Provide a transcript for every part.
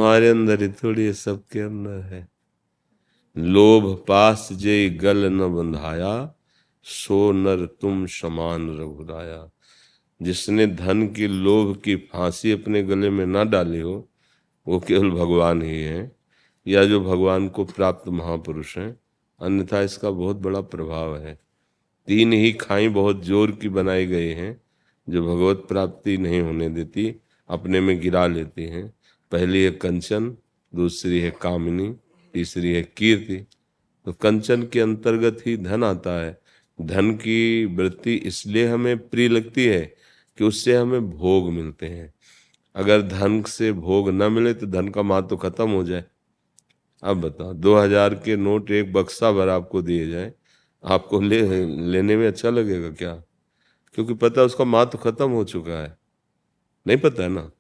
हमारे अंदर ही थोड़ी है, सबके अंदर है। लोभ पास जे गल न बंधाया, सो नर तुम समान रघुराया। जिसने धन की लोभ की फांसी अपने गले में ना डाली हो, वो केवल भगवान ही है, या जो भगवान को प्राप्त महापुरुष हैं। अन्यथा इसका बहुत बड़ा प्रभाव है। तीन ही खाई बहुत जोर की बनाई गई हैं, जो भगवत प्राप्ति नहीं होने देती, अपने में गिरा लेती हैं। पहली है कंचन, दूसरी है कामिनी, तीसरी है कीर्ति। तो कंचन के अंतर्गत ही धन आता है। धन की वृत्ति इसलिए हमें प्रिय लगती है कि उससे हमें भोग मिलते हैं। अगर धन से भोग न मिले तो धन का महत्व खत्म हो जाए। अब बताओ, 2000 के नोट एक बक्सा भर आपको दिए जाए, आपको लेने में अच्छा लगेगा क्या? क्योंकि पता है उसका महत्व खत्म हो चुका है। नहीं पता है ना।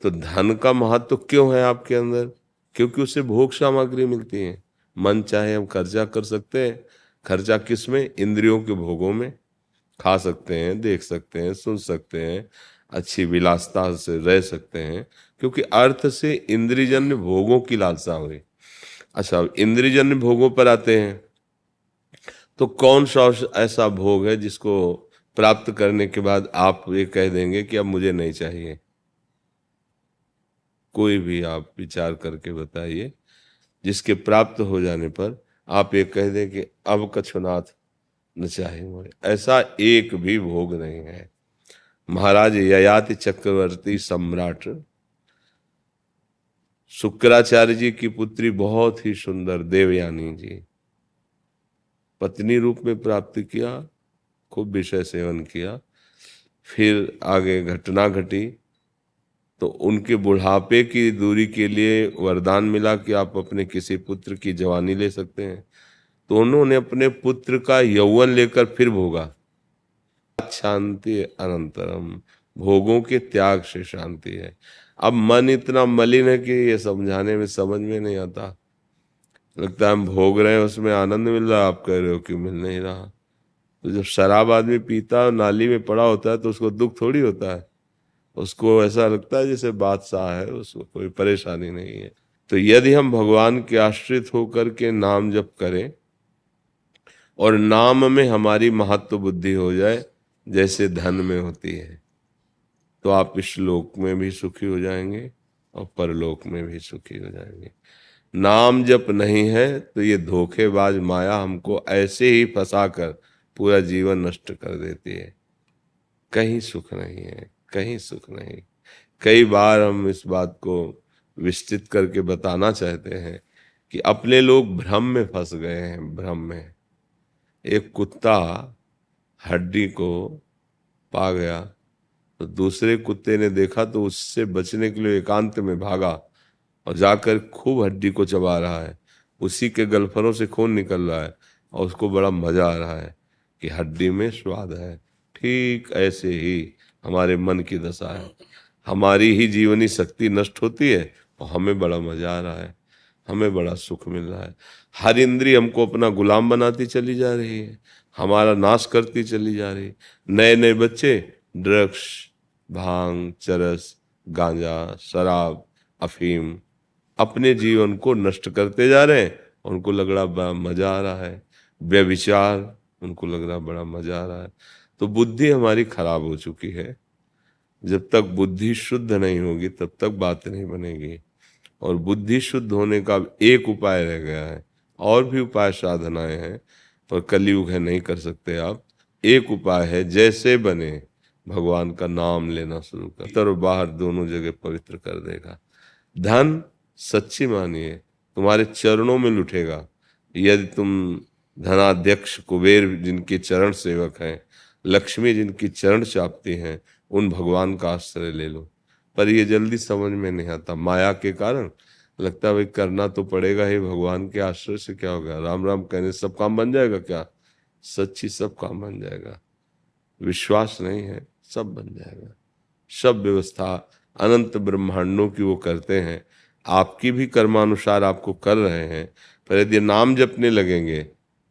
तो धन का महत्व क्यों है आपके अंदर? क्योंकि उससे भोग सामग्री मिलती है। मन चाहे हम खर्चा कर सकते हैं। खर्चा किस में? इंद्रियों के भोगों में। खा सकते हैं, देख सकते हैं, सुन सकते हैं, अच्छी विलासता से रह सकते हैं, क्योंकि अर्थ से इंद्रियजन्य भोगों की लालसा हुई। अच्छा, इंद्रियजन्य भोगों पर आते हैं, तो कौन सा ऐसा भोग है जिसको प्राप्त करने के बाद आप ये कह देंगे कि अब मुझे नहीं चाहिए? कोई भी आप विचार करके बताइए, जिसके प्राप्त हो जाने पर आप ये कह दें कि अब कछुनाथ न चाहे मुझे। ऐसा एक भी भोग नहीं है। महाराज ययाति चक्रवर्ती सम्राट शुक्राचार्य जी की पुत्री, बहुत ही सुंदर देवयानी जी, पत्नी रूप में प्राप्त किया, खूब विषय सेवन किया। फिर आगे घटना घटी, तो उनके बुढ़ापे की दूरी के लिए वरदान मिला कि आप अपने किसी पुत्र की जवानी ले सकते हैं। तो उन्होंने अपने पुत्र का यौवन लेकर फिर भोगा। शांति अनंतरम, भोगों के त्याग से शांति है। अब मन इतना मलिन है कि ये समझाने में समझ में नहीं आता। लगता है हम भोग रहे हैं, उसमें आनंद मिल रहा है, आप कह रहे हो कि मिल नहीं रहा। तो जब शराब आदमी पीता है, नाली में पड़ा होता है, तो उसको दुख थोड़ी होता है। उसको ऐसा लगता है जैसे बादशाह है, उसको कोई परेशानी नहीं है। तो यदि हम भगवान के आश्रित होकर के नाम जप करें और नाम में हमारी महत्व बुद्धि हो जाए, जैसे धन में होती है, तो आप इस लोक में भी सुखी हो जाएंगे और परलोक में भी सुखी हो जाएंगे। नाम जप नहीं है तो ये धोखेबाज माया हमको ऐसे ही फंसाकर पूरा जीवन नष्ट कर देती है। कहीं सुख नहीं है, कहीं सुख नहीं। कई बार हम इस बात को विस्तृत करके बताना चाहते हैं कि अपने लोग भ्रम में फंस गए हैं, भ्रम में। एक कुत्ता हड्डी को पा गया, तो दूसरे कुत्ते ने देखा तो उससे बचने के लिए एकांत में भागा और जाकर खूब हड्डी को चबा रहा है। उसी के गलफरों से खून निकल रहा है और उसको बड़ा मजा आ रहा है कि हड्डी में स्वाद है। ठीक ऐसे ही हमारे मन की दशा है। हमारी ही जीवनी शक्ति नष्ट होती है और हमें बड़ा मजा आ रहा है, हमें बड़ा सुख मिल रहा है। हर इंद्री हमको अपना गुलाम बनाती चली जा रही है, हमारा नाश करती चली जा रही है। नए नए बच्चे ड्रग्स, भांग, चरस, गांजा, शराब, अफीम अपने जीवन को नष्ट करते जा रहे हैं। उनको लग रहा बड़ा मजा आ रहा है। व्यभिचार, उनको लग रहा बड़ा मजा आ रहा है। तो बुद्धि हमारी खराब हो चुकी है। जब तक बुद्धि शुद्ध नहीं होगी तब तक बात नहीं बनेगी। और बुद्धि शुद्ध होने का एक उपाय रह गया है। और भी उपाय साधनाएं हैं, पर कलयुग है, नहीं कर सकते आप। एक उपाय है, जैसे बने भगवान का नाम लेना शुरू कर, भीतर और बाहर दोनों जगह पवित्र कर देगा। धन सच्ची मानिए तुम्हारे चरणों में लुटेगा। यदि तुम धनाध्यक्ष कुबेर जिनके चरण सेवक हैं, लक्ष्मी जिनकी चरण चापती हैं, उन भगवान का आश्रय ले लो। पर ये जल्दी समझ में नहीं आता, माया के कारण लगता है भाई करना तो पड़ेगा ही, भगवान के आश्रय से क्या होगा, राम राम कहने सब काम बन जाएगा क्या? सच्ची सब काम बन जाएगा। विश्वास नहीं है, सब बन जाएगा। सब व्यवस्था अनंत ब्रह्मांडों की वो करते हैं। आपकी भी कर्मानुसार आपको कर रहे हैं, पर यदि नाम जपने लगेंगे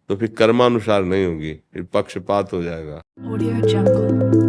तो फिर कर्मानुसार नहीं होगी, फिर पक्षपात हो जाएगा। Audio Jungle।